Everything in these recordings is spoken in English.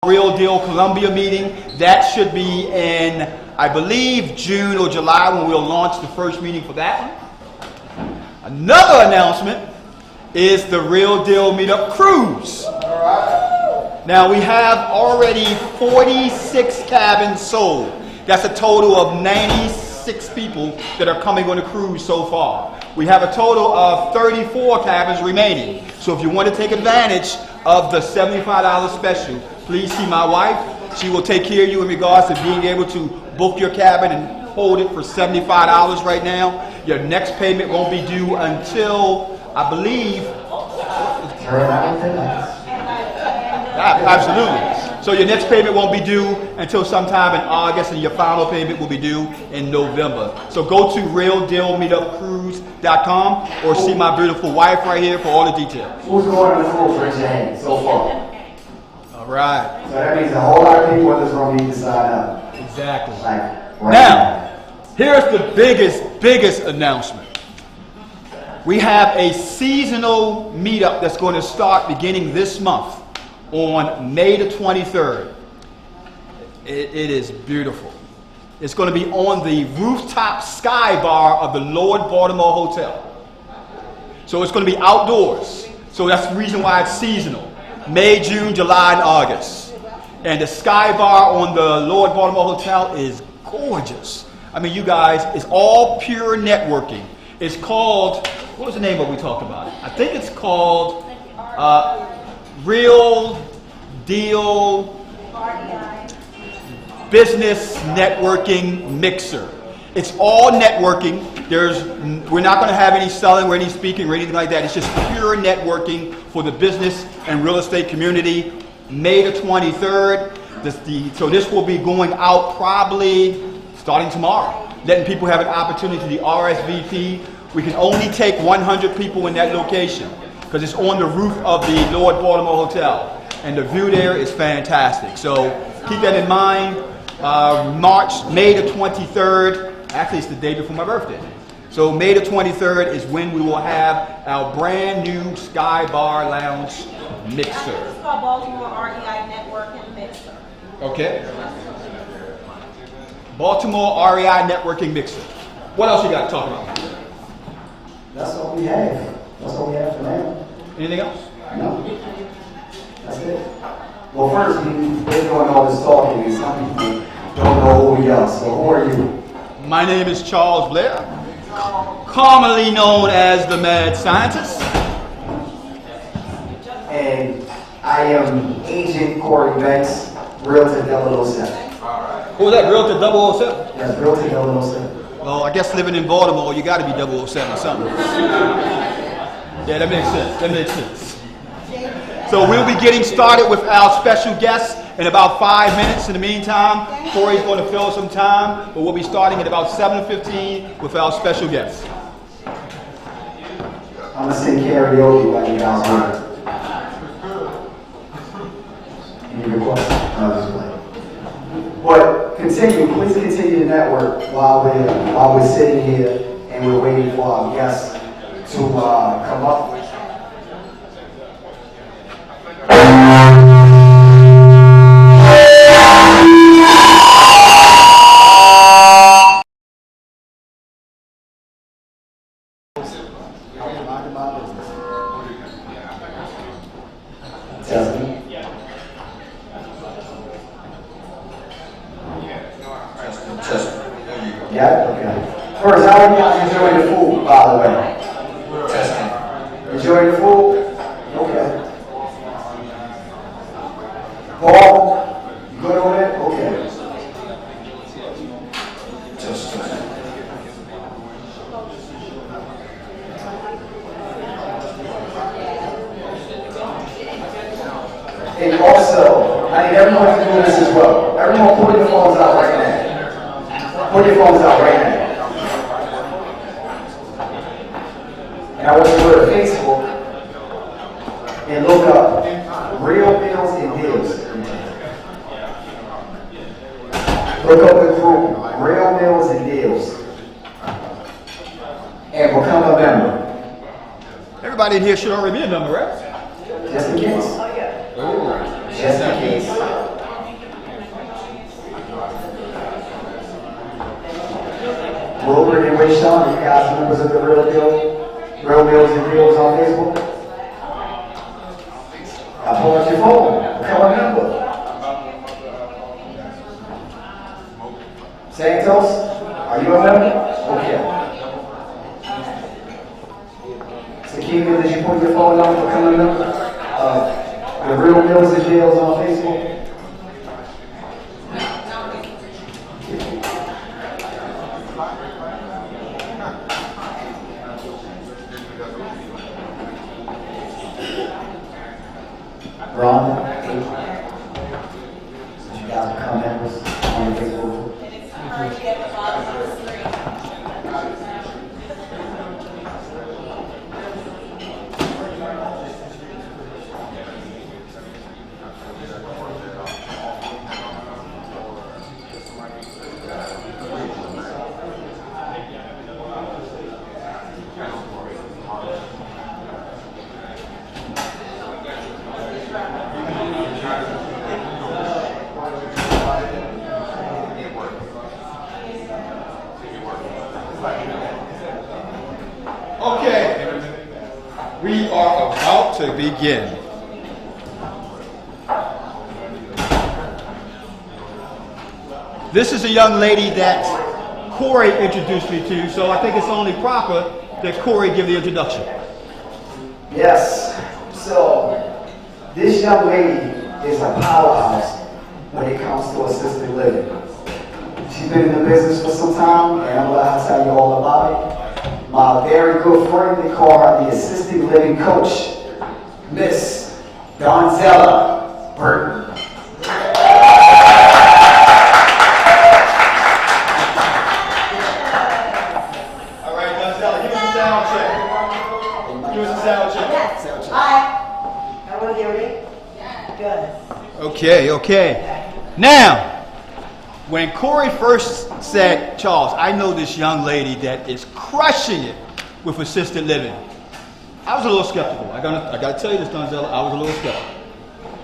Real Deal Columbia meeting. That should be in, I believe, June or July when we'll launch the first meeting for that one. Another announcement is the Real Deal Meetup Cruise. Now we have already 46 cabins sold. That's a total of 96 people that are coming on the cruise so far. We have a total of 34 cabins remaining. So if you want to take advantage of the $75 special, please see my wife. She will take care of you in regards to being able to book your cabin and hold it for $75 right now. Your next payment won't be due until, I believe, absolutely. So your next payment won't be due until sometime in August, and your final payment will be due in November. So go to realdealmeetupcruise.com or see my beautiful wife right here for all the details. Who's going on the cruise? Raise your hand so far. All right. So that means a whole lot of people in this room need to sign up. Exactly. Right now, here's the biggest announcement. We have a seasonal meetup that's going to start beginning this month on May the 23rd. It is beautiful. It's going to be on the rooftop sky bar of the Lord Baltimore Hotel. So it's going to be outdoors. So that's the reason why it's seasonal. May, June, July, and August. And the sky bar on the Lord Baltimore Hotel is gorgeous. I mean, you guys, it's all pure networking. It's called, what was the name of what we talked about? I think it's called Real Deal Business Networking Mixer. It's all networking. We're not going to have any selling or any speaking or anything like that. It's just pure networking for the business and real estate community. May the 23rd. So this will be going out probably starting tomorrow, letting people have an opportunity to RSVP. We can only take 100 people in that location because it's on the roof of the Lord Baltimore Hotel. And the view there is fantastic. So keep that in mind. May the 23rd. Actually, it's the day before my birthday. So May the 23rd is when we will have our brand new Sky Bar Lounge mixer. It's called Baltimore REI Networking Mixer. Okay. Baltimore REI Networking Mixer. What else you got to talk about? That's what we have. That's what we have for now. Anything else? No. That's it. Well, first, we've been doing all this talking, and some people don't know who we are. So who are you? My name is Charles Blair, commonly known as the Mad Scientist. And I am Agent Cory Banks, Realtor 007. Who was that, Realtor 007? Yes, Realtor 007. Well, I guess living in Baltimore, you got to be 007 something. Yeah, that makes sense. So we'll be getting started with our special guests in about 5 minutes. In the meantime, Cory's going to fill some time, but we'll be starting at about 7:15 with our special guests. I'm going to sing karaoke while you guys are. Any requests? But please continue to network while we're sitting here and we're waiting for our guests to come up. Yeah? Okay. First, how are you guys enjoying the food, by the way? Enjoying the food? Okay. Paul, you good on it? Okay. And also, I need everyone to do this as well. Everyone put your phones out right now. Put your phones out right now. And I want you to go to Facebook and look up Real Meals and Deals. Look up the group Real Meals and Deals. And become a member. Everybody in here should already be a member, right? Just in case. Oh. Just in case. Corey, Sean, are you guys members of the Real Deal? Real Deals and Deals on Facebook? I pull out your phone. Become a member. Santos, are you a member? Okay. Sakina, did you put your phone on to become a member of the Real Deals and Deals on Facebook? Ron, you guys become members on the Facebook? Currently at the bottom of the screen. Okay, we are about to begin. This is a young lady that Cory introduced me to, so I think it's only proper that Cory give the introduction. Yes. So, this young lady is a powerhouse when it comes to assisted living. She's been in the business for some time, and I'm going to tell you all about it. My very good friend, they call her the assisted living coach, Miss Donzella Burton. All right, Donzella, give us a sound check. Give us a sound check. Yes. Hi. Everyone hear me? Good. Okay. Now, when Cory first said, Charles, I know this young lady that is crushing it with assisted living, I was a little skeptical. I gotta tell you this, Donzella, I was a little skeptical.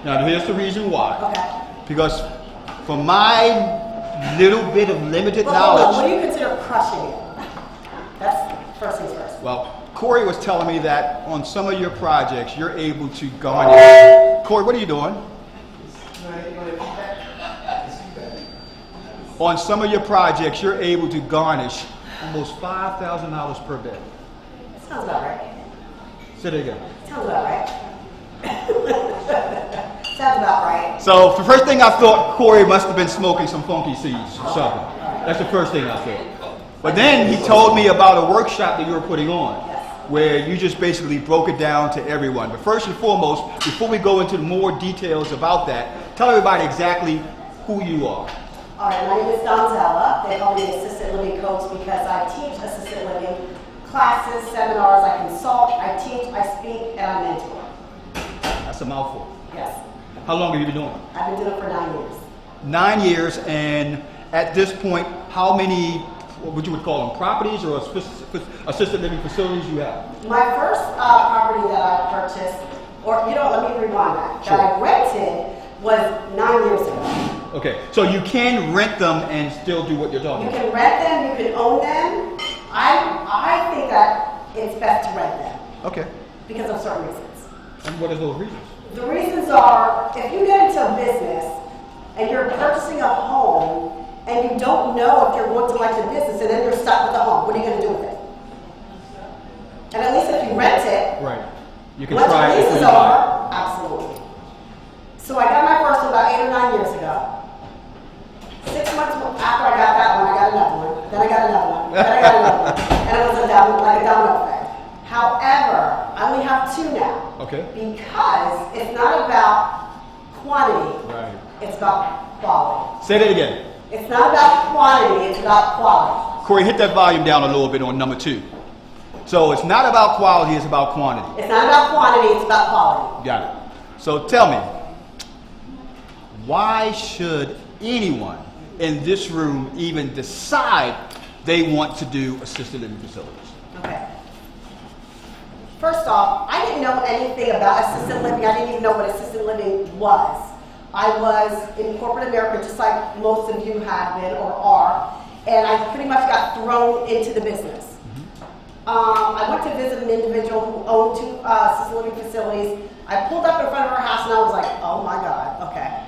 Now, here's the reason why. Okay. Because from my little bit of limited Well, hold on. knowledge, What do you consider crushing it? That's first things first. well, Cory was telling me that on some of your projects, you're able to garnish. Cory, what are you doing? On some of your projects, you're able to garnish almost $5,000 per bed. Sounds about right. Say that again. Sounds about right. Sounds about right. So the first thing I thought, Cory must have been smoking some funky seeds or something. That's the first thing I thought. But then he told me about a workshop that you were putting on, where you just basically broke it down to everyone. But first and foremost, before we go into more details about that, tell everybody exactly who you are. All right, my name is Donzella. They call me the assistant living coach because I teach assisted living classes, seminars, I consult, I teach, I speak, and I mentor. That's a mouthful. Yes. How long have you been doing it? I've been doing it for 9 years. 9 years, and at this point, how many, what you would call them, properties or assisted living facilities you have? My first property that I purchased, or let me rewind that. Sure. That I rented was 9 years ago. Okay, so you can rent them and still do what you're talking You about. can rent them, you can own them. I think that it's best to rent them Okay, because of certain reasons. and what are those reasons? The reasons are, if you get into a business and you're purchasing a home and you don't know if you're going to like the business and then you're stuck with the home, what are you going to do with it? And at least if you rent it, Right. You can once try the it lease before is you buy over, absolutely. So I got my first one about 8 or 9 years ago. 6 months after I got that one, I got another one. Then I got another one. Then I got another one. And it was like a domino effect. However, I only have 2 now. it. Okay. Because it's not about quantity. Right. It's about quality. Say that again. It's not about quantity, it's about quality. Corey, hit that volume down a little bit on number 2. So it's not about quality, it's about quantity. It's not about quantity, it's about quality. Got it. So tell me, why should anyone in this room even decide they want to do assisted living facilities? Okay. First off, I didn't know anything about assisted living. I didn't even know what assisted living was. I was in corporate America just like most of you have been or are. and I pretty much got thrown into the business. I went to visit an individual who owned 2 assisted living facilities. I pulled up in front of her house and I was like, oh my God, okay.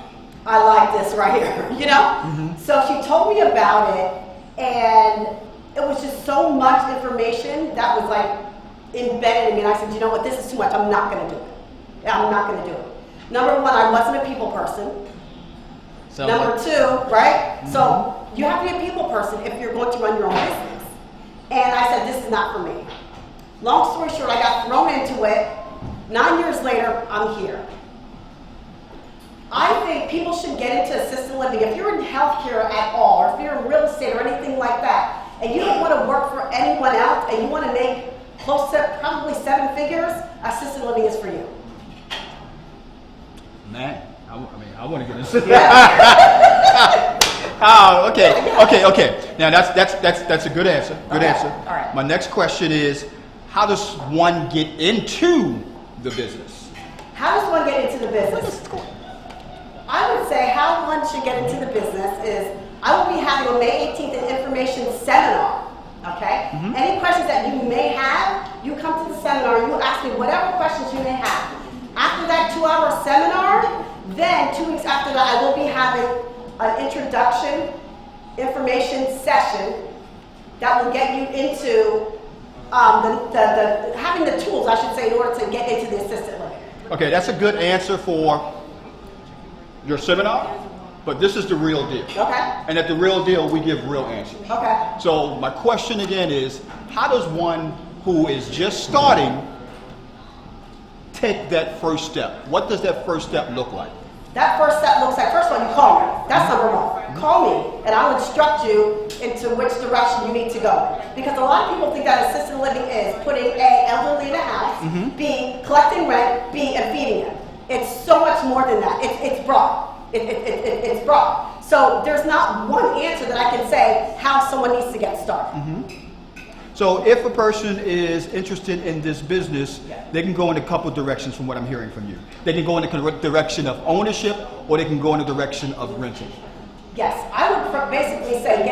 I like this right here, you know? So she told me about it, and it was just so much information that was like embedded in me. And I said, you know what, this is too much. I'm not gonna do it. I'm not gonna do it. Number one, I wasn't a people person. Number two, right? So you have to be a people person if you're going to run your own business. And I said, this is not for me. Long story short, I got thrown into it. 9 years later, I'm here. I think people should get into assisted living. If you're in healthcare at all, or if you're in real estate or anything like that, and you don't want to work for anyone else, and you want to make close to probably 7 figures, assisted living is for you. Man, I want to get assisted. Oh, okay. Now that's a good answer. Good answer. All right. My next question is, how does one get into the business? How does one get into the business? I would say how one should get into the business is, I will be having on May 18th an information seminar, okay? Any questions that you may have, you come to the seminar, you ask me whatever questions you may have. After that 2-hour seminar, then 2 weeks after that, I will be having an introduction information session that will get you into having the tools, I should say, in order to get into the assisted living. Okay, that's a good answer for your seminar, but this is the real deal. Okay. And at the real deal, we give real answers. Okay. So my question again is, how does one who is just starting take that first step? What does that first step look like? That first step looks like, first of all, you call me. That's number one. Call me, and I'll instruct you into which direction you need to go. Because a lot of people think that assisted living is putting A, elderly in a house, B, collecting rent, B, and feeding them. It's so much more than that. It's broad. It's broad. So there's not one answer that I can say how someone needs to get started. So if a person is interested in this business, they can go in a couple directions from what I'm hearing from you. They can go in the direction of ownership, or they can go in the direction of renting. Yes, I would basically say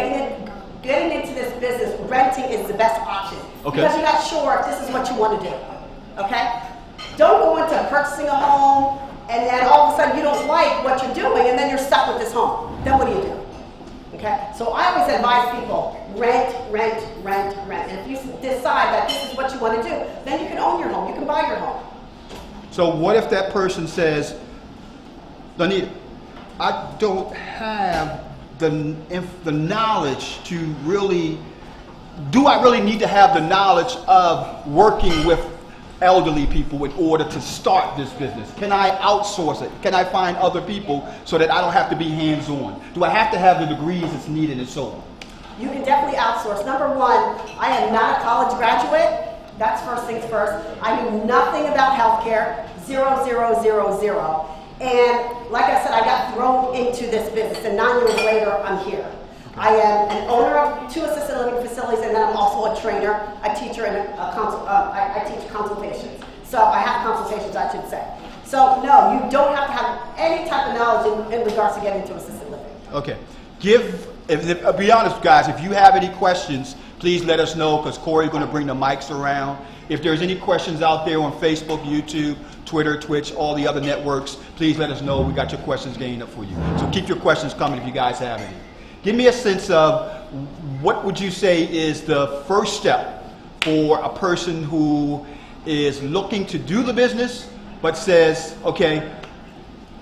getting into this business, renting is the best option. Okay. Because you're not sure if this is what you want to do. Okay? Don't go into purchasing a home and then all of a sudden you don't like what you're doing and then you're stuck with this home. Then what do you do? Okay? So I always advise people, rent. And if you decide that this is what you want to do, then you can own your home. You can buy your home. So what if that person says, Donita, I don't have the knowledge to really, do I really need to have the knowledge of working with elderly people in order to start this business? Can I outsource it? Can I find other people so that I don't have to be hands-on? Do I have to have the degrees that's needed and so on? You can definitely outsource. Number one, I am not a college graduate. That's first things first. I knew nothing about healthcare, 0, 0, 0, 0. And like I said, I got thrown into this business, and 9 years later, I'm here. I am an owner of 2 assisted living facilities, and then I'm also a trainer, a teacher, and I teach consultations. So I have consultations, I should say. So no, you don't have to have any type of knowledge in regards to getting into assisted living. Okay. Be honest, guys, if you have any questions, please let us know, because Cory's going to bring the mics around. If there's any questions out there on Facebook, YouTube, Twitter, Twitch, all the other networks, please let us know. We got your questions gained up for you. So keep your questions coming if you guys have any. Give me a sense of what would you say is the first step for a person who is looking to do the business but says, okay,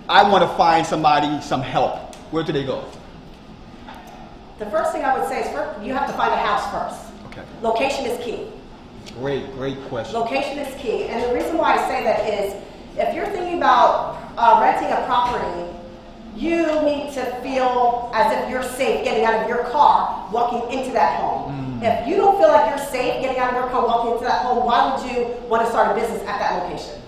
I want to find somebody some help. Where do they go? The first thing I would say is first, you have to find a house first. Okay. Location is key. Great question. Location is key. And the reason why I say that is, if you're thinking about renting a property, you need to feel as if you're safe getting out of your car, walking into that home. If you don't feel like you're safe getting out of your car, walking into that home, why would you want to start a business at that location?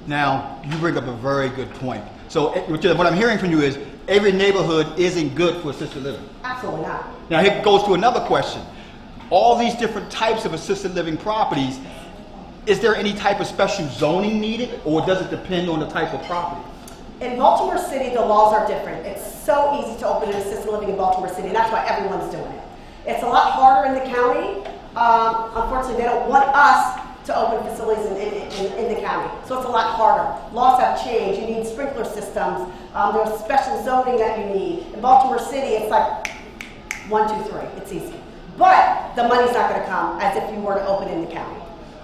Now, you bring up a very good point. So what I'm hearing from you is every neighborhood isn't good for assisted living. Absolutely not. Now, here goes to another question. All these different types of assisted living properties, is there any type of special zoning needed, or does it depend on the type of property? In Baltimore City, the laws are different. It's so easy to open an assisted living in Baltimore City, and that's why everyone's doing it. It's a lot harder in the county. Unfortunately, they don't want us to open facilities in the county. So it's a lot harder. Laws have changed. You need sprinkler systems. There's special zoning that you need. In Baltimore City, it's like 1, 2, 3. It's easy. But the money's not going to come as if you were to open in the county.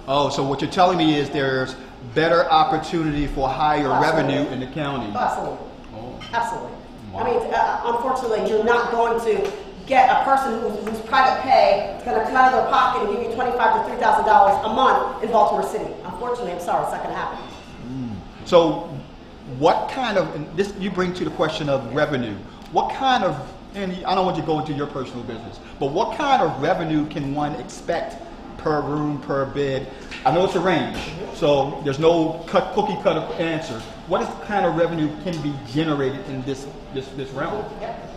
Oh, so what you're telling me is there's better opportunity for higher Absolutely. revenue in the county. Absolutely. Oh. Absolutely. Wow. I mean, unfortunately, you're not going to get a person who's private pay is going to come out of their pocket and give you $2,500 to $3,000 a month in Baltimore City. Unfortunately, I'm sorry, it's not going to happen. So what kind of, and this you bring to the question of revenue, what kind of, and I don't want you to go into your personal business, but what kind of revenue can one expect per room, per bed? I know it's a range, so there's no cookie cutter answer. What is the kind of revenue can be generated in this realm?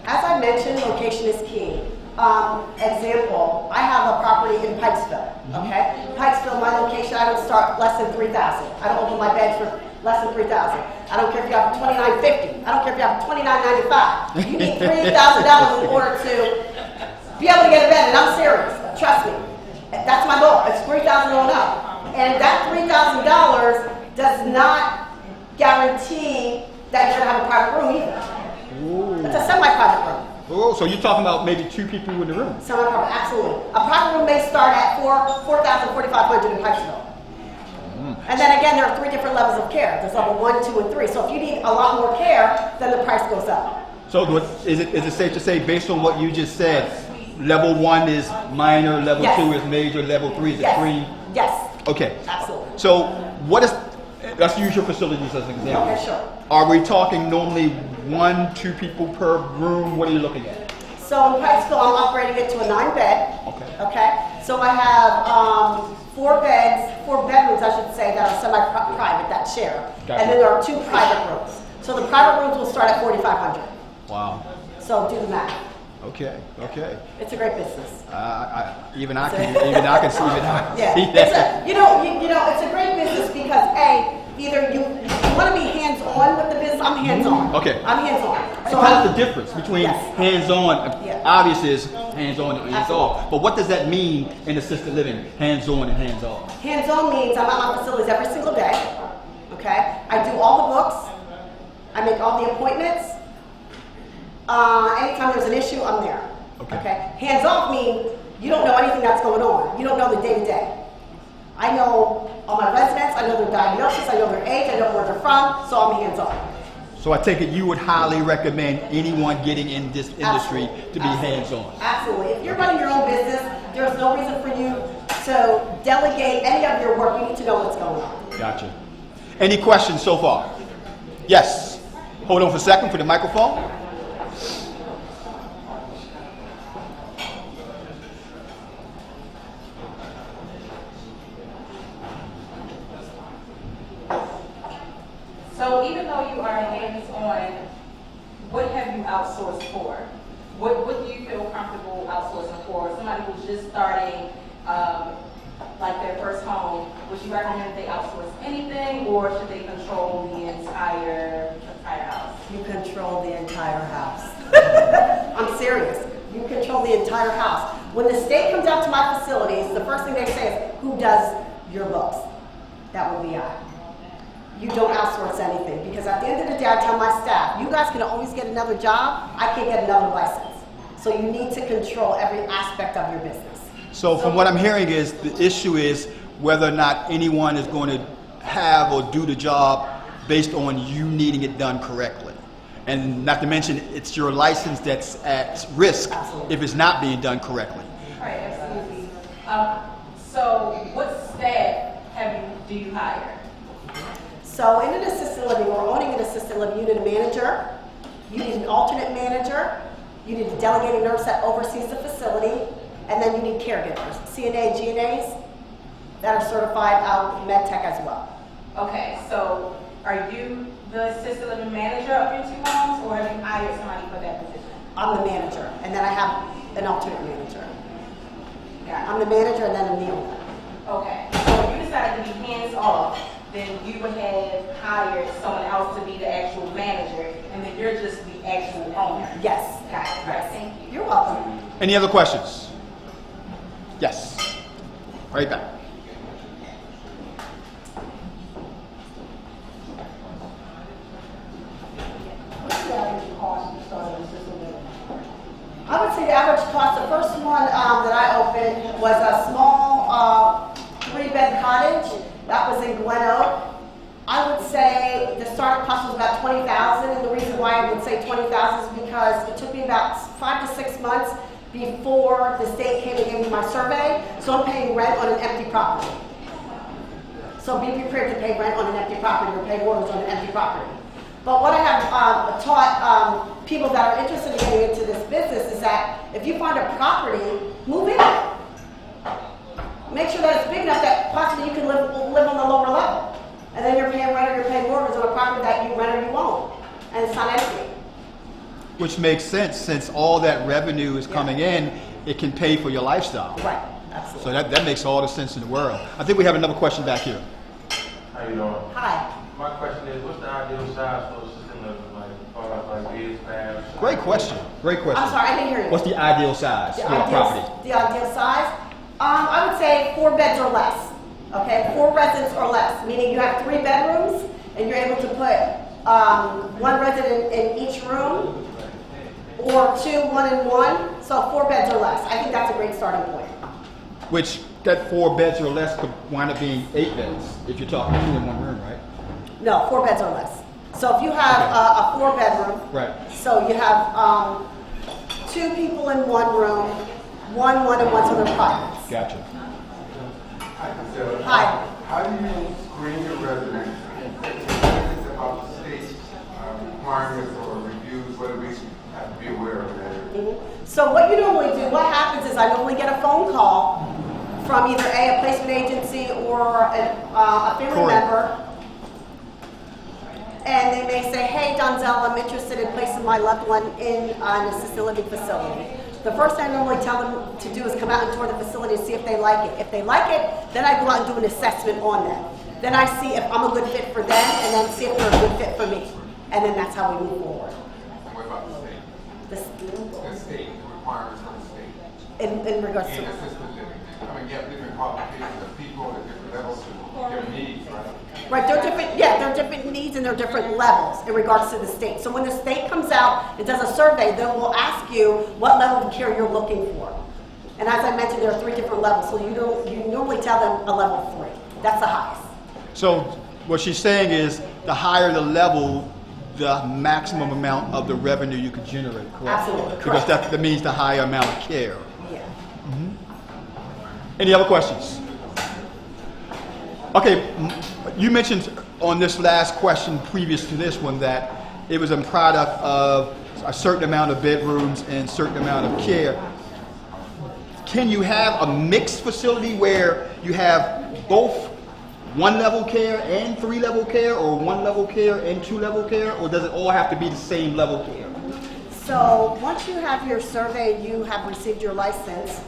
As I mentioned, location is key. Example, I have a property in Pikesville, okay? Pikesville, my location, I don't start less than $3,000. I don't open my beds for less than $3,000. I don't care if you have $2,950. I don't care if you have $2,995. You need $3,000 in order to be able to get a bed, and I'm serious. Trust me. That's my goal. It's $3,000 going up. And that $3,000 does not guarantee that you're going to have a private room either. Ooh. It's a semi-private room. Oh, so you're talking about maybe 2 people in the room. Semi-private, absolutely. A private room may start at $4,000, $4,500 in Pikesville. And then again, there are 3 different levels of care. There's level 1, 2, and 3. So if you need a lot more care, then the price goes up. So is it safe to say, based on what you just said, level 1 is minor, level Yes. 2 is major, level 3 is Yes. extreme? Yes. Okay. Absolutely. So what is, let's use your facilities as an example. Okay, sure. Are we talking normally 1, 2 people per room? What are you looking at? So in Pikesville, I'm upgrading it to a 9-bed. Okay. So I have 4 bedrooms, I should say, that are semi-private, that share. Gotcha. And then there are 2 private rooms. So the private rooms will start at $4,500. Wow. So do the math. Okay. It's a great business. Even I can see Yeah. that. It's a great business because either you want to be hands-on with the business. I'm hands-on. Okay. I'm hands-on. So what's the difference between Yes. hands-on? Yeah. Obviously, is hands-on and hands-off. Absolutely. But what does that mean in assisted living? Hands-on and hands-off. Hands-on means I'm at my facilities every single day. Okay. I do all the books. I make all the appointments. Anytime there's an issue, I'm there. Okay. Hands-off means you don't know anything that's going on. You don't know the day-to-day. I know all my residents. I know their diagnosis. I know their age. I know where they're from. So I'm hands-on. So I take it you would highly recommend anyone getting in this industry Absolutely. to be Absolutely. hands-on. Absolutely. If you're running your own business, there's no reason for you to delegate any of your work. You need to know what's going on. Gotcha. Any questions so far? Yes. Hold on for a second for the microphone. So even though you are hands-on, what have you outsourced for? What do you feel comfortable outsourcing for? Somebody who's just starting, like their first home, would you recommend they outsource anything, or should they control the entire house? You control the entire house. I'm serious. You control the entire house. When the state comes out to my facilities, the first thing they say is, who does your books? That would be I. You don't outsource anything, because at the end of the day, I tell my staff, you guys can always get another job. I can't get another license. So you need to control every aspect of your business. So from what I'm hearing is the issue is whether or not anyone is going to have or do the job based on you needing it done correctly. And not to mention, it's your license that's at risk Absolutely. if it's not being done correctly. All right, absolutely. So what staff do you hire? So in an assisted living, we're owning an assisted living, you need a manager, you need an alternate manager, you need a delegated nurse that oversees the facility, and then you need caregivers, CNA, GNAs that are certified out med tech as well. Okay, so are you the assisted living manager of your 2 homes, or have you hired somebody for that position? I'm the manager, and then I have an alternate manager. Got I'm the manager, and then I'm the owner. it. Okay, so if you decided to be hands-off, then you would have hired someone else to be the actual manager, and then you're just the actual owner. Yes. Got it. All right, thank you. You're welcome. Any other questions? Yes. Right back. I would say the average cost, the first one that I opened was a small 3-bed cottage. That was in Glen Oak. I would say the startup cost was about $20,000, and the reason why I would say $20,000 is because it took me about 5 to 6 months before the state came and gave me my survey, so I'm paying rent on an empty property. So be prepared to pay rent on an empty property or pay mortgage on an empty property. But what I have taught people that are interested in getting into this business is that if you find a property, move in. Make sure that it's big enough that possibly you can live on the lower level. And then you're paying rent or you're paying mortgage on a property that you rent or you own. And it's not empty. Which makes sense, since all that revenue is coming in, it can pay for your lifestyle. Right, absolutely. So that makes all the sense in the world. I think we have another question back here. How you doing? Hi. My question is, what's the ideal size for assisted living, like beds, baths? Great question. Great question. I'm sorry, I didn't hear you. What's the ideal size for a property? The ideal size? I would say 4 beds or less. Okay, 4 residents or less, meaning you have 3 bedrooms and you're able to put 1 resident in each room, or 2, 1 in 1. So 4 beds or less. I think that's a great starting point. Which that 4 beds or less could wind up being 8 beds if you're talking 2 in 1 room, right? No, 4 beds or less. So if you have a 4 bedroom, Right. so you have 2 people in 1 room, 1 and 1, so they're privates. Gotcha. Hi, Priscilla. Hi. How do you screen your residents about the state's requirements or reviews, what we have to be aware of that? So what you normally do, what happens is I normally get a phone call from either a placement agency or a family Cory. member, and they may say, hey, Donzel, I'm interested in placing my loved one in an assisted living facility. The first thing I normally tell them to do is come out and tour the facility and see if they like it. If they like it, then I go out and do an assessment on them. Then I see if I'm a good fit for them, and then see if they're a good fit for me. And then that's how we move forward. And what about the state? The The state, the requirements from the state in regards in to assisted living. I mean, you have different qualifications of people at different levels of their needs, right? right, they're different. Yeah, they're different needs and they're different levels in regards to the state. So when the state comes out and does a survey, they will ask you what level of care you're looking for. And as I mentioned, there are 3 different levels. So you normally tell them a level 3. That's the highest. So what she's saying is, the higher the level, the maximum amount of the revenue you could generate, correct? Absolutely, Because correct. that means the higher amount of care. Yeah. Any other questions? Okay, you mentioned on this last question previous to this one that it was a product of a certain amount of bedrooms and certain amount of care. Can you have a mixed facility where you have both 1-level care and 3-level care, or 1-level care and 2-level care, or does it all have to be the same level care? So once you have your survey, you have received your license.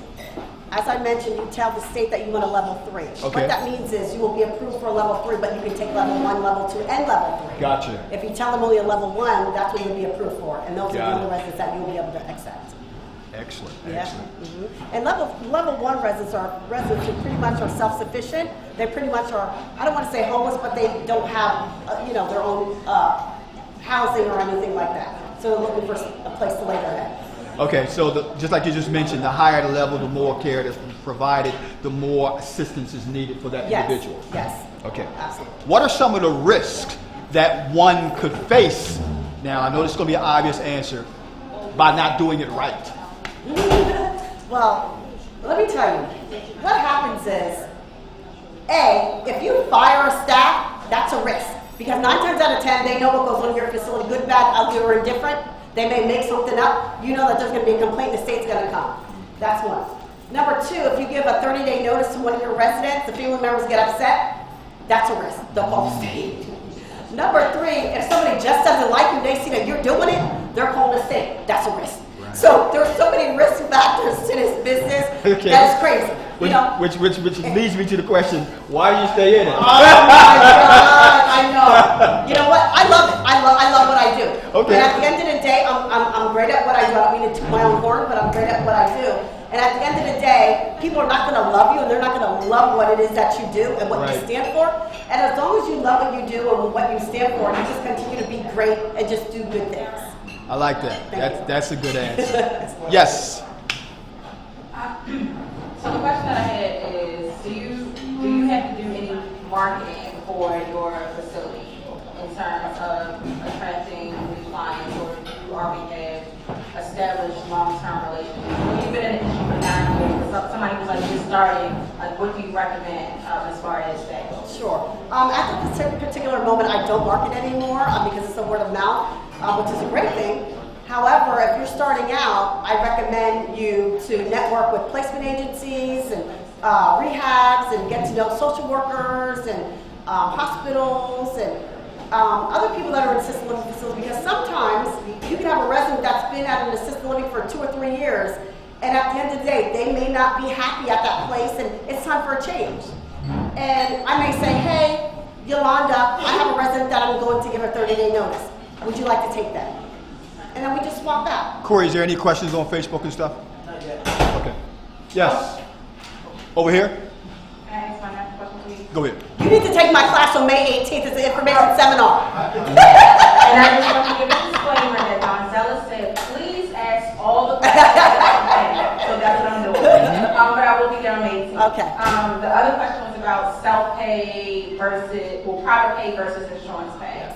As I mentioned, you tell the state that you want a level 3. Okay. What that means is you will be approved for a level 3, but you can take level 1, level 2, and level 3. Gotcha. If you tell them only a level 1, that's what you'll be approved for, and those Got are the it. only residents that you'll be able to accept. Excellent, Yeah. excellent. And level 1 residents who pretty much are self-sufficient. They pretty much are, I don't want to say homeless, but they don't have their own housing or anything like that. So they're looking for a place to lay their head. Okay, so just like you just mentioned, the higher the level, the more care that's provided, the more assistance is needed for that Yes. individual. Yes. Okay. Absolutely. What are some of the risks that one could face? Now, I know this is going to be an obvious answer, by not doing it right. Well, let me tell you, what happens is, if you fire a staff, that's a risk. Because 9 times out of 10, they know what goes on in your facility, good, bad, ugly, or indifferent. They may make something up. You know that there's going to be a complaint, the state's going to come. That's one. Number 2, if you give a 30-day notice to one of your residents, the family members get upset, that's a risk. They'll call the state. Number 3, if somebody just doesn't like you, they see that you're doing it, they're calling the state. That's a risk. Right. So there's so many risk factors to this business Okay. that is crazy. Which leads me to the question, why do you stay in it? Oh my God, I know. You know what? I love it. I love what I do. Okay. And at the end of the day, I'm great at what I do. I don't mean to toot my own horn, but I'm great at what I do. And at the end of the day, people are not going to love you, and they're not going to love what it is that you do and what Right. you stand for. And as long as you love what you do and what you stand for, you just continue to be great and just do good things. I like that. Thank you. That's a good answer. Yes. So the question that I had is, do you have to do any marketing for your facility in terms of attracting new clients, or do you already have established long-term relationships? When you've been in the industry for 9 years, somebody who's like just starting, like what do you recommend as far as that goes? Sure. At this particular moment, I don't market anymore because it's a word of mouth, which is a great thing. However, if you're starting out, I recommend you to network with placement agencies and rehabs and get to know social workers and hospitals and other people that are in assisted living facilities, because sometimes you can have a resident that's been at an assisted living for 2 or 3 years, and at the end of the day, they may not be happy at that place, and it's time for a change. And I may say, hey, Yolanda, I have a resident that I'm going to give a 30-day notice. Would you like to take that? And then we just swap out. Corey, is there any questions on Facebook and stuff? Not yet. Okay. Yes. Over here? Can I ask my next question, please? Go ahead. You need to take my class on May 18th. It's an information seminar. And I just want to give a disclaimer that Gonzalez said, please ask all the questions that you can. So that's what I'm doing. But I will be there on May 18th. Okay. The other question was about self-pay versus, well, private pay versus insurance pay.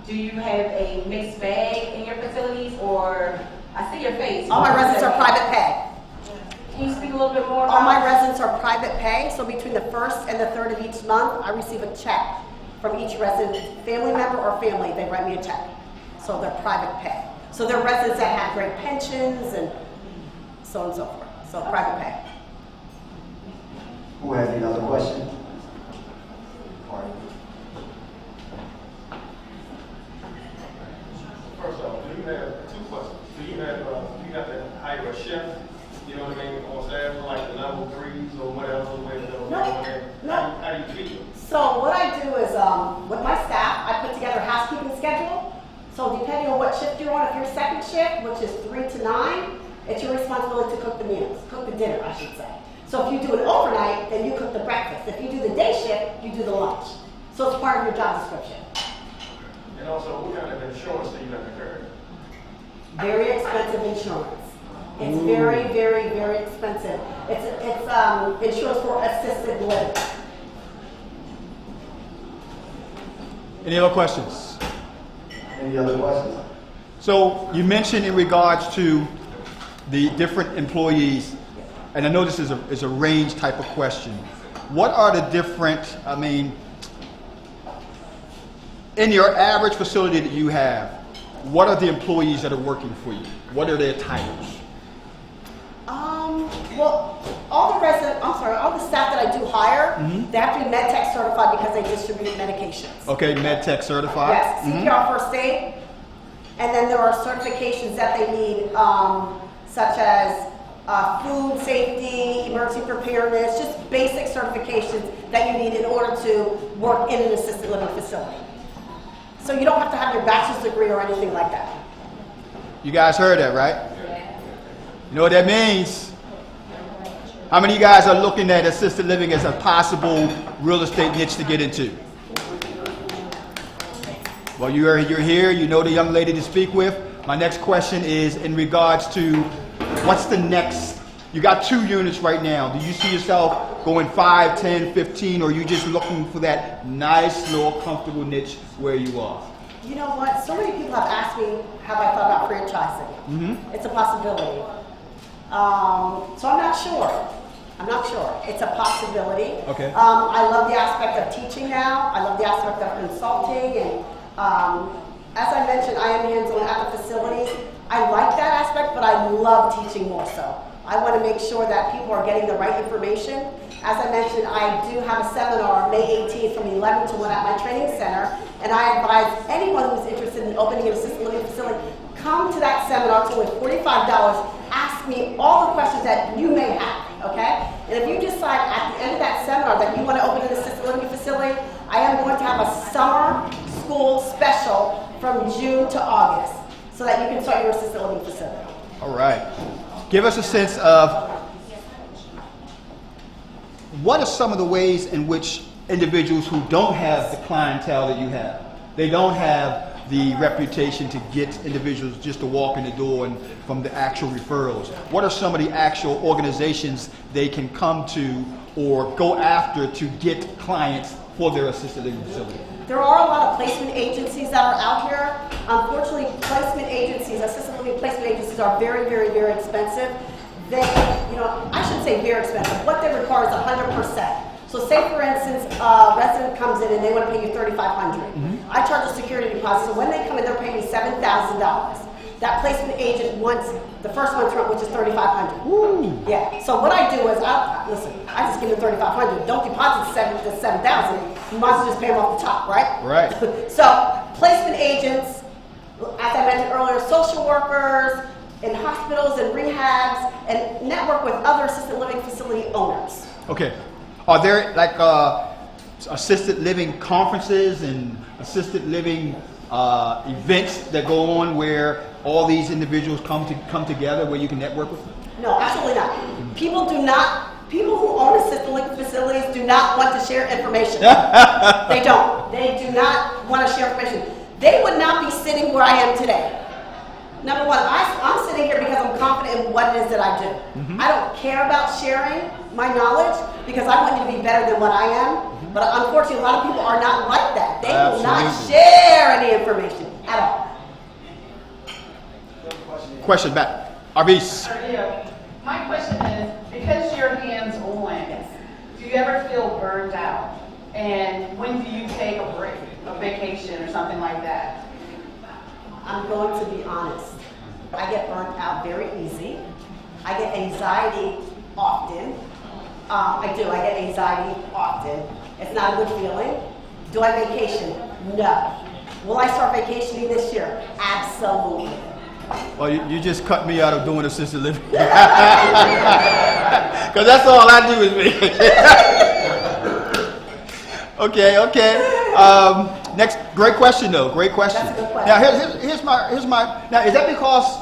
Do you have a mixed bag in your facilities, or I see your face? All my residents are private pay. Can you speak a little bit more All about my residents are private pay, so between the 1st and the 3rd of each month, I receive a check from each resident, family member or family, they write me a check. So they're private pay. So they're residents that have great pensions and so on and so forth. So private pay. Who has any other question? First off, do you have 2 questions? Do you have to hire a chef, you know what I mean, on staff, like the level 3s or whatever, No. How do you treat them? So what I do is, with my staff, I put together a housekeeping schedule. So depending on what shift you're on, if you're second shift, which is 3 to 9, it's your responsibility to cook the meals, cook the dinner, I should say. So if you do it overnight, then you cook the breakfast. If you do the day shift, you do the lunch. So it's part of your job description. And also, what kind of insurance do you have to carry? Very expensive insurance. It's very, very, very expensive. It's insurance for assisted living. Any other questions? Any other questions? So you mentioned in regards to the different employees, and I know this is a range type of question. What are the different, in your average facility that you have, what are the employees that are working for you? What are their titles? Well, all the staff that I do hire, they have to be MedTech certified because they distribute medications. Okay, MedTech certified. Yes, CPR first aid. And then there are certifications that they need, such as food safety, emergency preparedness, just basic certifications that you need in order to work in an assisted living facility. So you don't have to have your bachelor's degree or anything like that. You guys heard that, right? You know what that means? How many of you guys are looking at assisted living as a possible real estate niche to get into? Well, you're here, you know the young lady to speak with. My next question is in regards to what's the next? You got 2 units right now. Do you see yourself going 5, 10, 15, or are you just looking for that nice little comfortable niche where you are? You know what? So many people have asked me, have I thought about franchising? It's a possibility. So I'm not sure. It's a possibility. Okay. I love the aspect of teaching now. I love the aspect of consulting. And as I mentioned, I am hands-on at the facilities. I like that aspect, but I love teaching more so. I want to make sure that people are getting the right information. As I mentioned, I do have a seminar May 18th from 11 to 1 at my training center, and I advise anyone who's interested in opening an assisted living facility, come to that seminar. It's only $45. Ask me all the questions that you may have, okay? And if you decide at the end of that seminar that you want to open an assisted living facility, I am going to have a summer school special from June to August. so that you can start your assisted living facility. All right. Give us a sense of what are some of the ways in which individuals who don't have the clientele that you have, they don't have the reputation to get individuals just to walk in the door and from the actual referrals. What are some of the actual organizations they can come to or go after to get clients for their assisted living facility? There are a lot of placement agencies that are out here. Unfortunately, placement agencies, assisted living placement agencies are very, very, very expensive. They, I shouldn't say very expensive. What they require is 100%. So say for instance, a resident comes in and they want to pay you $3,500. I charge a security deposit, so when they come in, they're paying me $7,000. That placement agent wants the first month's rent, which is $3,500. Yeah. So what I do is, I just give them $3,500. Don't deposit the $7,000. You might as well just pay them off the top, right? Right. So placement agents, as I mentioned earlier, social workers in hospitals and rehabs, and network with other assisted living facility owners. Okay. Are there like assisted living conferences and assisted living events that go on where all these individuals come together where you can network with them? No, absolutely not. People who own assisted living facilities do not want to share information. They don't. They do not want to share information. They would not be sitting where I am today. Number one, I'm sitting here because I'm confident in what it is that I do. I don't care about sharing my knowledge because I want you to be better than what I am. But unfortunately, a lot of people are not like that. They will not share any information at all. Question back. Arvis. My question is, because you're hands-on, do you ever feel burned out? And when do you take a break, a vacation or something like that? I'm going to be honest. I get burnt out very easy. I get anxiety often. I get anxiety often. It's not a good feeling. Do I vacation? No. Will I start vacationing this year? Absolutely. Well, you just cut me out of doing assisted living. Because that's all I do is vacation. Okay. Next, great question though. Great question. That's a good question. Now here's my. Now is that because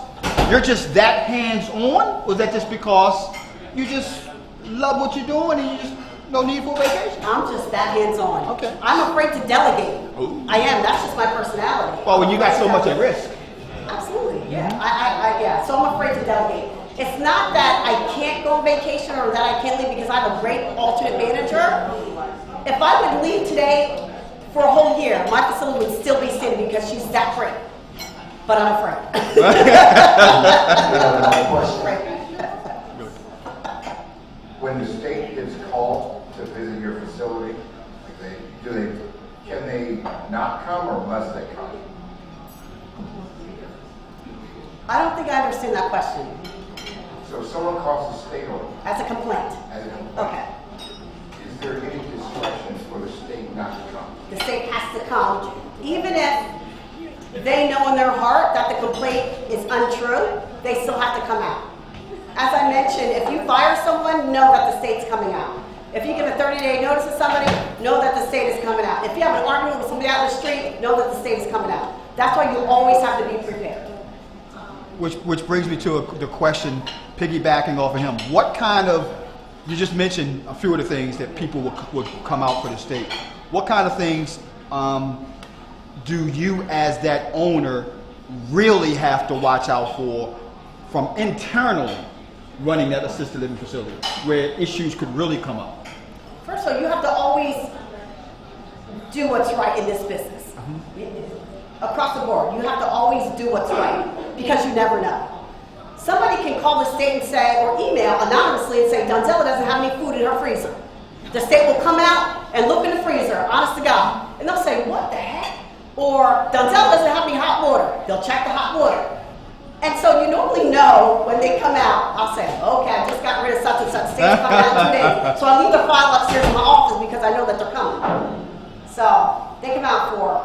you're just that hands-on, or is that just because you just love what you're doing and you just no need for vacation? I'm just that hands-on. Okay. I'm afraid to delegate. Ooh. I am. That's just my personality. Well, when you got so much at risk. Absolutely. Yeah. Yeah. So I'm afraid to delegate. It's not that I can't go on vacation or that I can't leave because I have a great alternate manager. If I would leave today for a whole year, my facility would still be sitting because she's that great. But I'm afraid. When the state gets called to visit your facility, can they not come or must they come? I don't think I understand that question. So if someone calls the state or As a complaint. as a complaint, Okay. is there any discretion for the state not to come? The state has to come, even if they know in their heart that the complaint is untrue, they still have to come out. As I mentioned, if you fire someone, know that the state's coming out. If you give a 30-day notice to somebody, know that the state is coming out. If you have an argument with somebody out in the street, know that the state is coming out. That's why you always have to be prepared. Which brings me to the question, piggybacking off of him. What kind of, you just mentioned a few of the things that people would come out for the state. What kind of things do you as that owner really have to watch out for from internally running that assisted living facility where issues could really come up? First of all, you have to always do what's right in this business. Across the board, you have to always do what's right because you never know. Somebody can call the state and say, or email anonymously and say, Donzella doesn't have any food in her freezer. The state will come out and look in the freezer, honest to God, and they'll say, what the heck? Or Donzella doesn't have any hot water. They'll check the hot water. And so you normally know when they come out, I'll say, okay, I just got rid of such and such. State's coming out in 2 days. So I leave the file upstairs in my office because I know that they're coming. So they come out for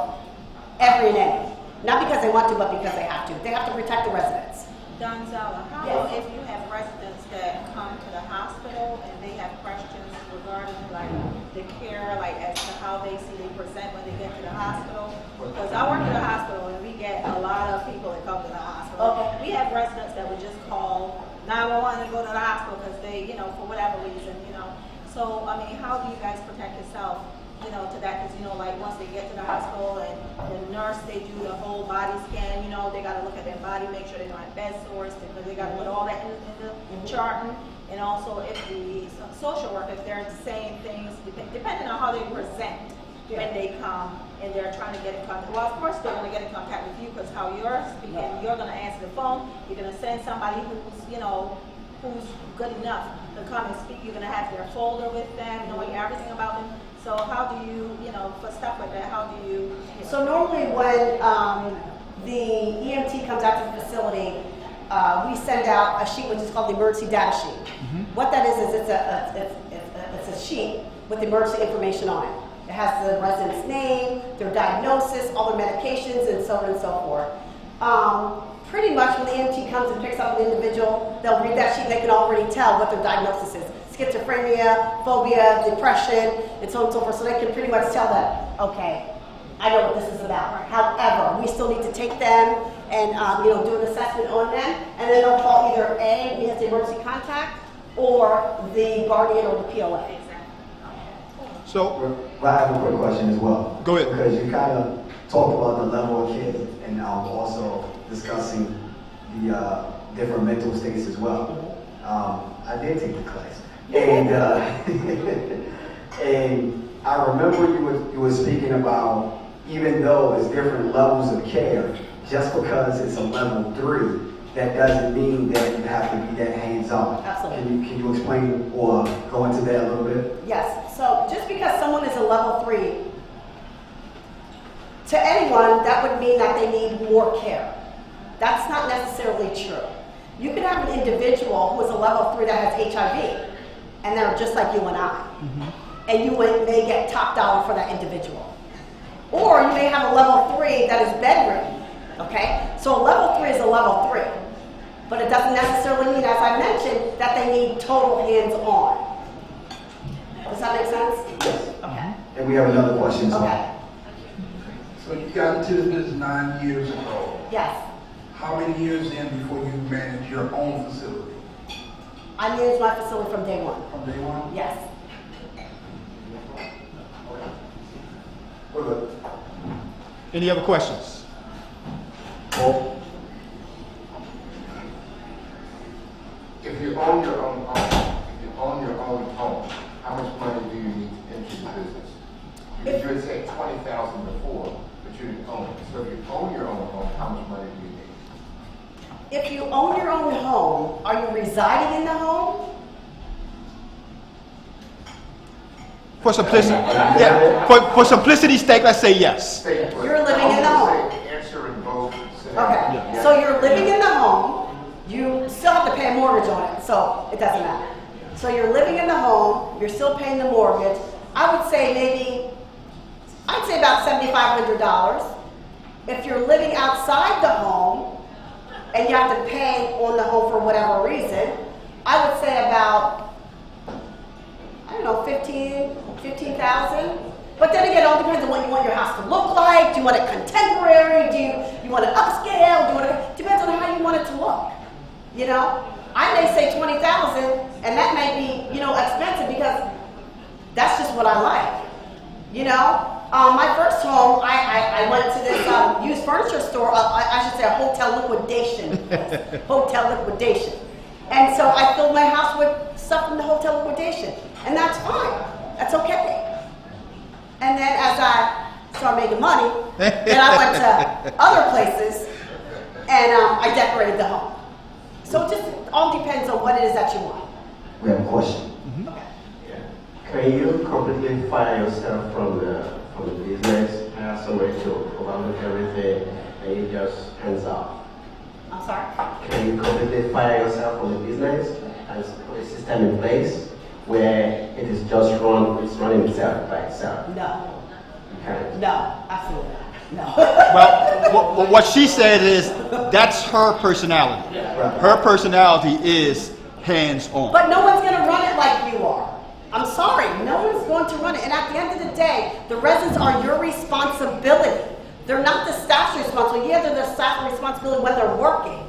every and any. Not because they want to, but because they have to. They have to protect the residents. Donzella, how Yes. about if you have residents that come to the hospital and they have questions regarding like the care, like as to how they see they present when they get to the hospital? Because I work in the hospital and we get a lot of people that come to the hospital. Okay. We have residents that would just call 911 and go to the hospital because they, you know, for whatever reason, you know. So, I mean, how do you guys protect yourself, you know, to that? Because, you know, like once they get to the hospital and the nurse, they do the whole body scan, you know, they got to look at their body, make sure they don't have bed sores, because they got to put all that in the charting. And also if the social worker, if they're saying things, depending on how they present when they come and they're trying to get in contact. Well, of course, they're going to get in contact with you because how you're speaking, you're going to answer the phone, you're going to send somebody who's, you know, who's good enough to come and speak. You're going to have their folder with them, knowing everything about them. So how do you, you know, for stuff like that, how do you? So normally when the EMT comes out to the facility, we send out a sheet which is called the emergency data sheet. What that is it's a sheet with emergency information on it. It has the resident's name, their diagnosis, all their medications, and so on and so forth. Pretty much when the EMT comes and picks up an individual, they'll read that sheet and they can already tell what their diagnosis is. Schizophrenia, phobia, depression, and so on and so forth. So they can pretty much tell that, okay, I know what this is about. However, we still need to take them and you know, do an assessment on them, and then they'll call either A, we have the emergency contact, or the guardian or the POA. So, But I have a quick question as well. Go ahead. Because you kind of talked about the level of care and also discussing the different mental states as well. I did take the class. And, and I remember you were speaking about, even though it's different levels of care, just because it's a level 3, that doesn't mean that you have to be that hands-on. Absolutely. Can you explain or go into that a little bit? Yes, so just because someone is a level 3, to anyone, that would mean that they need more care. That's not necessarily true. You could have an individual who is a level 3 that has HIV, and they're just like you and I. And you may get top dollar for that individual. Or you may have a level 3 that is bedridden, okay? So a level 3 is a level 3. But it doesn't necessarily mean, as I mentioned, that they need total hands-on. Does that make sense? Yes. Okay. And we have another question as well. Okay. So you got into this business 9 years ago. Yes. How many years in before you managed your own facility? I manage my facility from day one. From day one? Yes. Well, any other questions? If you own your own home, how much money do you need into the business? Because you had said 20,000 before, but you didn't own it. So if you own your own home, how much money do you need? If you own your own home, are you residing in the home? For simplicity, yeah. For simplicity's sake, let's say yes. You're living in the home. Answer in both scenarios. Okay. Yeah. So you're living in the home. You still have to pay a mortgage on it, so it doesn't matter. So you're living in the home. You're still paying the mortgage. I would say about $7,500. If you're living outside the home and you have to pay on the home for whatever reason, I would say about, I don't know, 15,000. But then again, it all depends on what you want your house to look like. Do you want it contemporary? Do you want it upscale? Depends on how you want it to look. You know, I may say 20,000, and that may be, you know, expensive because that's just what I like. You know, my first home, I went to this used furniture store. I should say a hotel liquidation place. Hotel liquidation. And so I filled my house with stuff from the hotel liquidation, and that's fine. That's okay. And then as I started making money, then I went to other places, and I decorated the home. So it just all depends on what it is that you want. We have a question. Can you completely fire yourself from the business, hire somebody to overlook everything, and you just hands off? I'm sorry? Can you completely fire yourself from the business and put a system in place where it is just it's running itself by itself? No. You can't. No, absolutely not. No. Well, what she said is that's her personality. Her personality is hands-on. But no one's going to run it like you are. I'm sorry, no one's going to run it. And at the end of the day, the residents are your responsibility. They're not the staff's responsibility. Yeah, they're the staff's responsibility when they're working.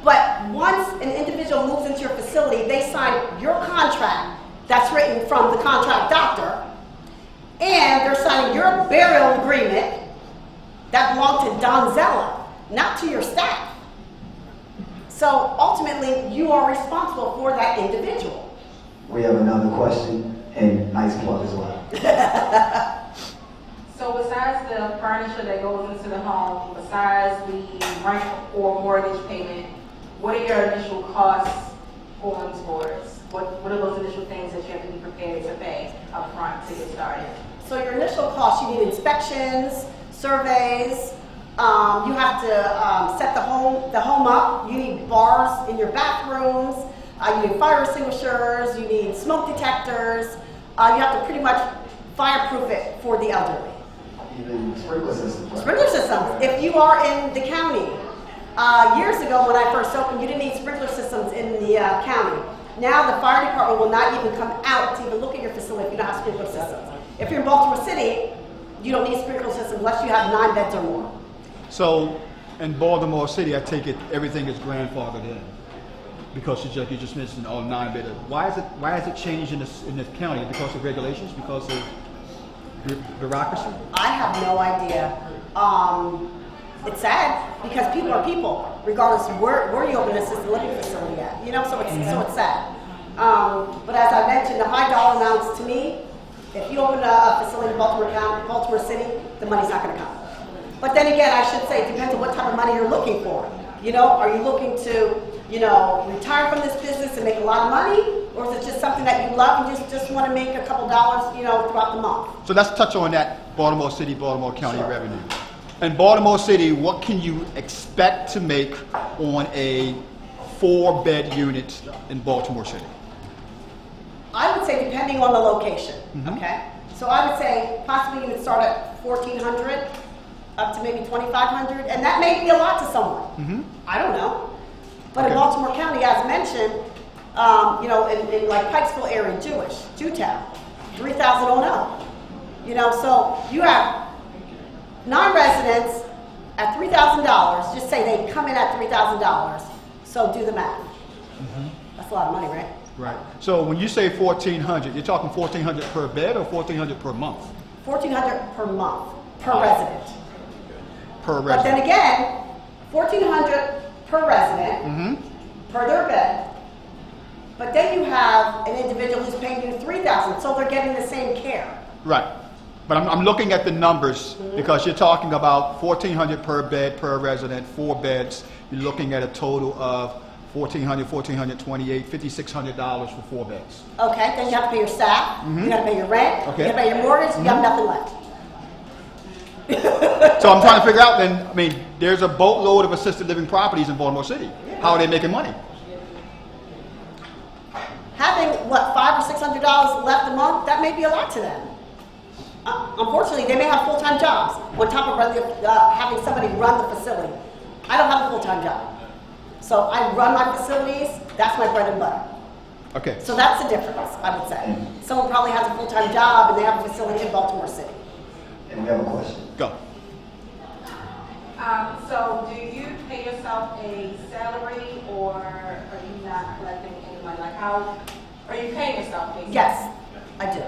But once an individual moves into your facility, they sign your contract that's written from the contract doctor, and they're signing your burial agreement that belonged to Donzella, not to your staff. So ultimately, you are responsible for that individual. We have another question, and nice plug as well. So besides the furniture that goes into the home, besides the rent or mortgage payment, what are your initial costs going towards? What are those initial things that you have to be prepared to pay up front to get started? So your initial costs, you need inspections, surveys. You have to set the home up. You need bars in your bathrooms. You need fire extinguishers. You need smoke detectors. You have to pretty much fireproof it for the elderly. Even sprinkler systems. Right? Sprinkler systems. If you are in the county, years ago when I first opened, you didn't need sprinkler systems in the county. Now the fire department will not even come out to even look at your facility if you don't have sprinkler systems. If you're in Baltimore City, you don't need sprinkler systems unless you have 9 beds or more. So in Baltimore City, I take it everything is grandfathered in because you just mentioned all 9 beds. Why is it changed in this county? Because of regulations? Because of bureaucracy? I have no idea. It's sad because people are people, regardless of where you open an assisted living facility at. You know, so it's sad. But as I mentioned, the high dollar amounts to me. If you open a facility in Baltimore City, the money's not going to come. But then again, I should say it depends on what type of money you're looking for. You know, are you looking to, retire from this business and make a lot of money, or is it just something that you love and just want to make a couple dollars, throughout the month? So let's touch on that Baltimore City, Baltimore County revenue. In Baltimore City, what can you expect to make on a 4-bed unit in Baltimore City? I would say depending on the location, okay? So I would say possibly you would start at $1,400 up to maybe $2,500, and that may be a lot to someone. I don't know. But in Baltimore County, as mentioned, in like Pikesville area, Jewtown, 3,000 on up. So you have 9 residents at $3,000. Just say they come in at $3,000. So do the math. That's a lot of money, right? Right. So when you say 1,400, you're talking 1,400 per bed or 1,400 per month? 1,400 per month per resident. Per resident. But then again, 1,400 per resident per their bed. But then you have an individual who's paying you $3,000, so they're getting the same care. Right. But I'm looking at the numbers because you're talking about 1,400 per bed per resident, 4 beds. You're looking at a total of $1,400, $1,428, $5,600 for 4 beds. Okay, then you have to pay your staff, you got to pay your rent, you got to pay your mortgage, you have nothing left. So I'm trying to figure out then, there's a boatload of assisted living properties in Baltimore City. How are they making money? Having, $500 or $600 left a month, that may be a lot to them. Unfortunately, they may have full-time jobs on top of having somebody run the facility. I don't have a full-time job. So I run my facilities, that's my bread and butter. Okay. So that's the difference, I would say. Someone probably has a full-time job and they have a facility in Baltimore City. And we have a question. Go. So do you pay yourself a salary or are you not collecting any money? Like how, are you paying yourself basically? Yes, I do.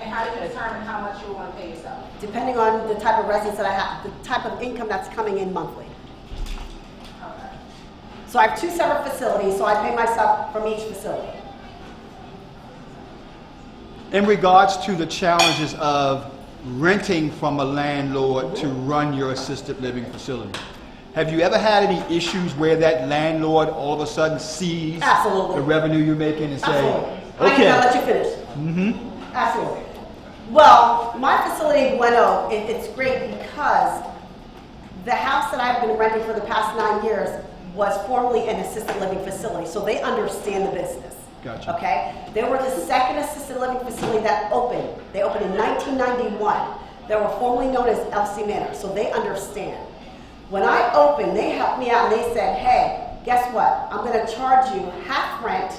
And how do you determine how much you want to pay yourself? Depending on the type of residence that I have, the type of income that's coming in monthly. Okay. So I have 2 separate facilities, so I pay myself from each facility. In regards to the challenges of renting from a landlord to run your assisted living facility, have you ever had any issues where that landlord all of a sudden sees Absolutely. the revenue you're making and say, Absolutely. I okay. ain't gonna let you finish. Absolutely. Well, my facility in Bueno, it's great because the house that I've been renting for the past 9 years was formerly an assisted living facility, so they understand the business. Gotcha. Okay? They were the second assisted living facility that opened. They opened in 1991. They were formerly known as LC Manor, so they understand. When I opened, they helped me out and they said, hey, guess what? I'm going to charge you half rent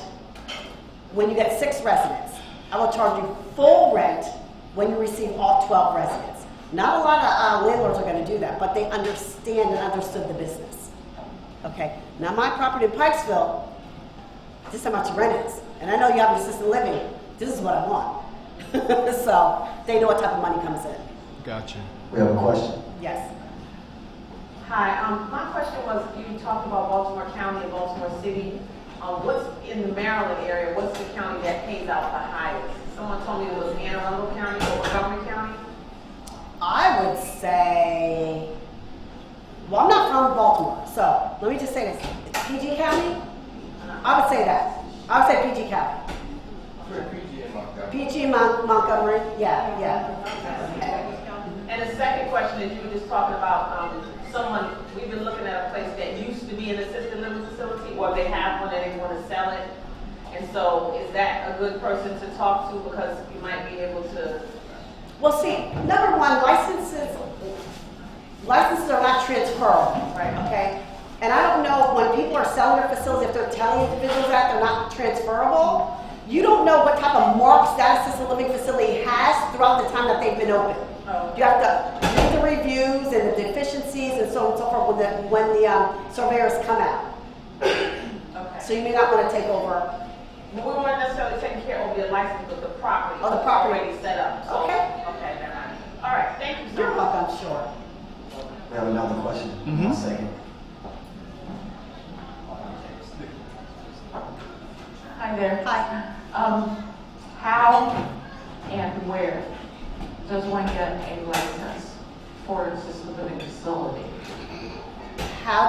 when you get 6 residents. I will charge you full rent when you receive all 12 residents. Not a lot of landlords are going to do that, but they understand and understood the business. Okay. Now my property in Pikesville, this is how much rent is, and I know you have an assisted living. This is what I want. So they know what type of money comes in. Gotcha. We have a question. Yes. Hi, my question was, you talked about Baltimore County and Baltimore City. What's in the Maryland area, what's the county that pays out the highest? Someone told me it was Anne Arundel County or Montgomery County. I would say, well, I'm not from Baltimore, so let me just say this. PG County? I would say that. I would say PG County. PG Montgomery, yeah. And the second question is, you were just talking about someone, we've been looking at a place that used to be an assisted living facility, or they have one and they want to sell it. And so is that a good person to talk to, because you might be able to? Well, see, number one, licenses are not transferable, Right. okay? And I don't know when people are selling their facilities, if they're telling individuals that they're not transferable, you don't know what type of marks that assisted living facility has throughout the time that they've been open. Oh. You have to read the reviews and the deficiencies and so on and so forth when the surveyors come out. Okay. So you may not want to take over. We weren't necessarily taking care of the license, but the property. Oh, the property. Already set up. So, Okay. Okay, never mind. All right, thank you so You're much. welcome, sure. We have another question. Mhm. 1 second. Hi there. Hi. How and where does one get a license for an assisted living facility? How do